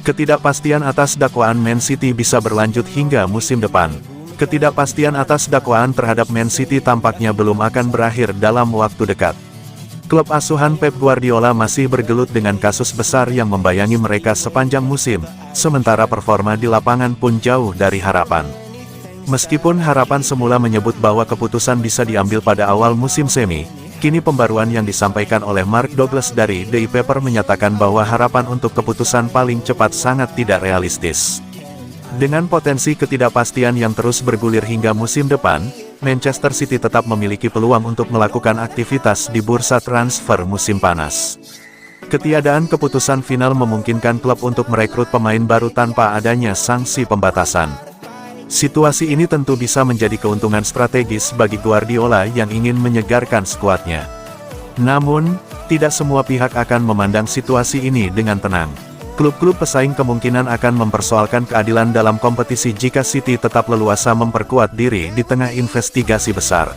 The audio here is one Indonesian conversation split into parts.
Ketidakpastian atas dakwaan Man City bisa berlanjut hingga musim depan. Ketidakpastian atas dakwaan terhadap Man City tampaknya belum akan berakhir dalam waktu dekat. Klub asuhan Pep Guardiola masih bergelut dengan kasus besar yang membayangi mereka sepanjang musim, sementara performa di lapangan pun jauh dari harapan. Meskipun harapan semula menyebut bahwa keputusan bisa diambil pada awal musim semi, kini pembaruan yang disampaikan oleh Mark Douglas dari The Paper menyatakan bahwa harapan untuk keputusan paling cepat sangat tidak realistis. Dengan potensi ketidakpastian yang terus bergulir hingga musim depan, Manchester City tetap memiliki peluang untuk melakukan aktivitas di bursa transfer musim panas. Ketiadaan keputusan final memungkinkan klub untuk merekrut pemain baru tanpa adanya sanksi pembatasan. Situasi ini tentu bisa menjadi keuntungan strategis bagi Guardiola yang ingin menyegarkan skuadnya. Namun, tidak semua pihak akan memandang situasi ini dengan tenang. Klub-klub pesaing kemungkinan akan mempersoalkan keadilan dalam kompetisi jika City tetap leluasa memperkuat diri di tengah investigasi besar.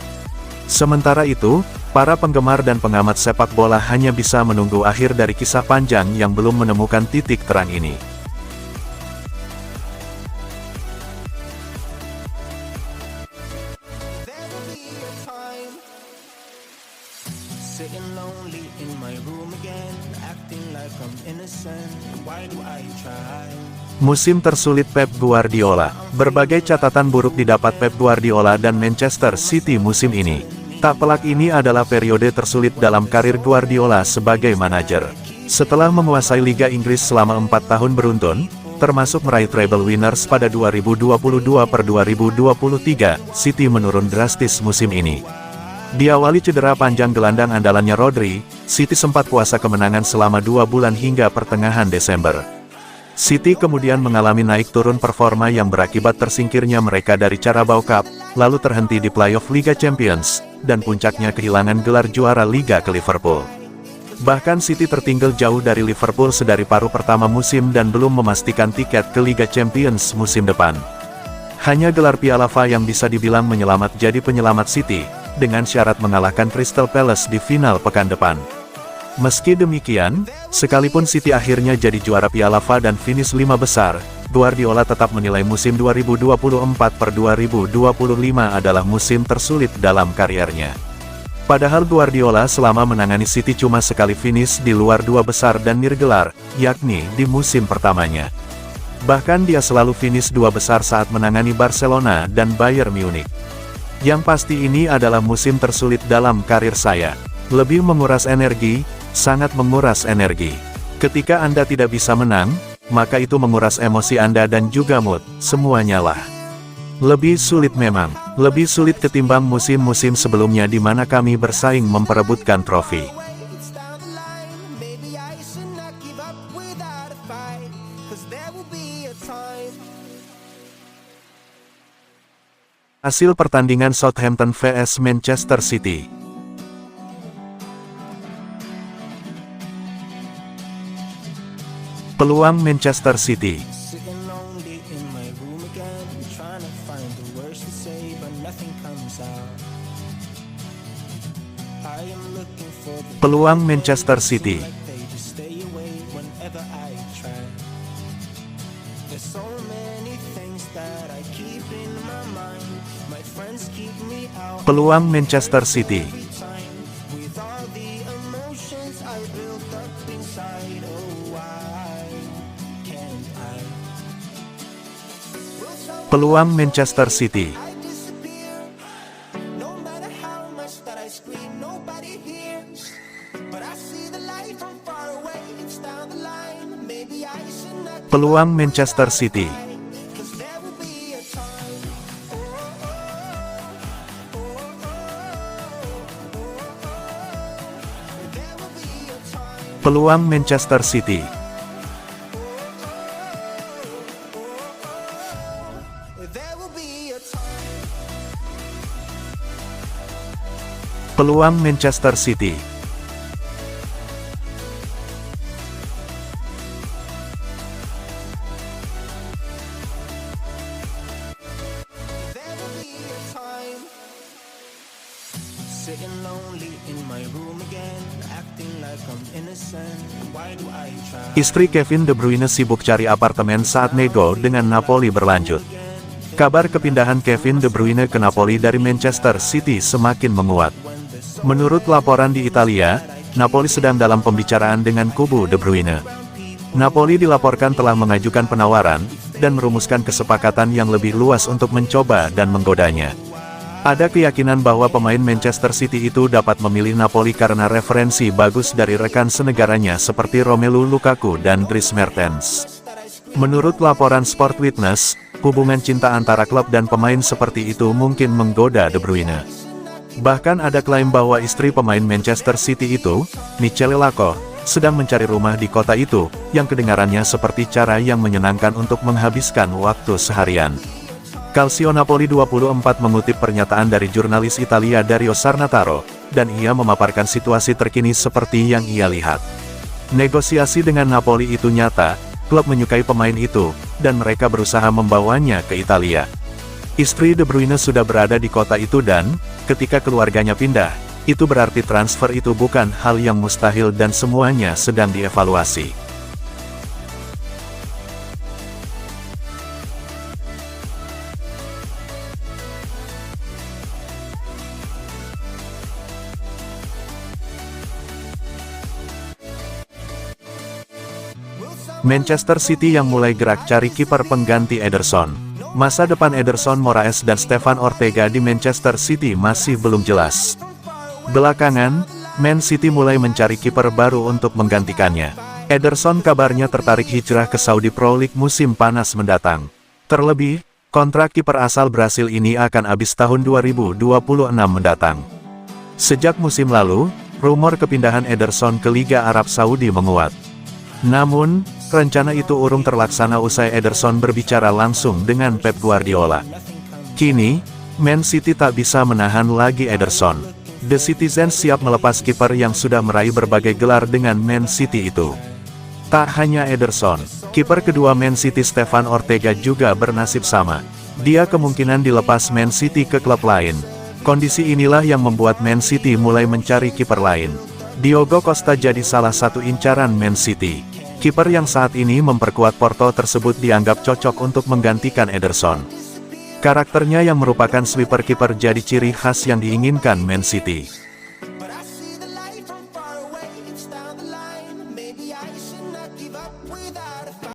Sementara itu, para penggemar dan pengamat sepak bola hanya bisa menunggu akhir dari kisah panjang yang belum menemukan titik terang ini. Sitting lonely in my room again, acting like I'm innocent. Why do I try? Musim tersulit Pep Guardiola. Berbagai catatan buruk didapat Pep Guardiola dan Manchester City musim ini. Tak pelak ini adalah periode tersulit dalam karir Guardiola sebagai manajer. Setelah menguasai Liga Inggris selama 4 tahun beruntun, termasuk meraih treble winners pada 2022-2023, City menurun drastis musim ini. Diawali cedera panjang gelandang andalannya Rodri, City sempat puasa kemenangan selama 2 bulan hingga pertengahan Desember. City kemudian mengalami naik turun performa yang berakibat tersingkirnya mereka dari Carabao Cup, lalu terhenti di playoff Liga Champions, dan puncaknya kehilangan gelar juara Liga ke Liverpool. Bahkan City tertinggal jauh dari Liverpool sedari paruh pertama musim dan belum memastikan tiket ke Liga Champions musim depan. Hanya gelar Piala FA yang bisa dibilang menyelamat jadi penyelamat City, dengan syarat mengalahkan Crystal Palace di final pekan depan. Meski demikian, sekalipun City akhirnya jadi juara Piala FA dan finish 5 besar, Guardiola tetap menilai musim 2024-2025 adalah musim tersulit dalam kariernya. Padahal Guardiola selama menangani City cuma sekali finish di luar 2 besar dan nirgelar, yakni di musim pertamanya. Bahkan dia selalu finish 2 besar saat menangani Barcelona dan Bayern Munich. Yang pasti ini adalah musim tersulit dalam karir saya. Lebih menguras energi, sangat menguras energi. Ketika Anda tidak bisa menang, maka itu menguras emosi Anda dan juga mood, semuanya lah. Lebih sulit memang, lebih sulit ketimbang musim-musim sebelumnya di mana kami bersaing memperebutkan trofi. Hasil pertandingan Southampton vs Manchester City. Peluang Manchester City. Peluang Manchester City. Peluang Manchester City. Peluang Manchester City. Peluang Manchester City. Peluang Manchester City. Peluang Manchester City. sitting lonely in my room again, acting like I'm innocent. Why do I try? Istri Kevin De Bruyne sibuk cari apartemen saat nego dengan Napoli berlanjut. Kabar kepindahan Kevin De Bruyne ke Napoli dari Manchester City semakin menguat. Menurut laporan di Italia, Napoli sedang dalam pembicaraan dengan kubu De Bruyne. Napoli dilaporkan telah mengajukan penawaran, dan merumuskan kesepakatan yang lebih luas untuk mencoba dan menggodanya. Ada keyakinan bahwa pemain Manchester City itu dapat memilih Napoli karena referensi bagus dari rekan senegaranya seperti Romelu Lukaku dan Dries Mertens. Menurut laporan Sport Witness, hubungan cinta antara klub dan pemain seperti itu mungkin menggoda De Bruyne. Bahkan ada klaim bahwa istri pemain Manchester City itu, Michele Lacroix, sedang mencari rumah di kota itu, yang kedengarannya seperti cara yang menyenangkan untuk menghabiskan waktu seharian. Calcio Napoli 24 mengutip pernyataan dari jurnalis Italia Dario Sarnataro, dan ia memaparkan situasi terkini seperti yang ia lihat. Negosiasi dengan Napoli itu nyata, klub menyukai pemain itu, dan mereka berusaha membawanya ke Italia. Istri De Bruyne sudah berada di kota itu dan, ketika keluarganya pindah, itu berarti transfer itu bukan hal yang mustahil dan semuanya sedang dievaluasi. Manchester City yang mulai gerak cari kiper pengganti Ederson. Masa depan Ederson Moraes dan Stefan Ortega di Manchester City masih belum jelas. Belakangan, Man City mulai mencari kiper baru untuk menggantikannya. Ederson kabarnya tertarik hijrah ke Saudi Pro League musim panas mendatang. Terlebih, kontrak kiper asal Brasil ini akan habis tahun 2026 mendatang. Sejak musim lalu, rumor kepindahan Ederson ke Liga Arab Saudi menguat. Namun, rencana itu urung terlaksana usai Ederson berbicara langsung dengan Pep Guardiola. Kini, Man City tak bisa menahan lagi Ederson. The Citizens siap melepas kiper yang sudah meraih berbagai gelar dengan Man City itu. Tak hanya Ederson, kiper kedua Man City Stefan Ortega juga bernasib sama. Dia kemungkinan dilepas Man City ke klub lain. Kondisi inilah yang membuat Man City mulai mencari kiper lain. Diogo Costa jadi salah satu incaran Man City. Kiper yang saat ini memperkuat Porto tersebut dianggap cocok untuk menggantikan Ederson. Karakternya yang merupakan sweeper kiper jadi ciri khas yang diinginkan Man City. But I see the light from far away, it's down the line. Maybe I should not give up without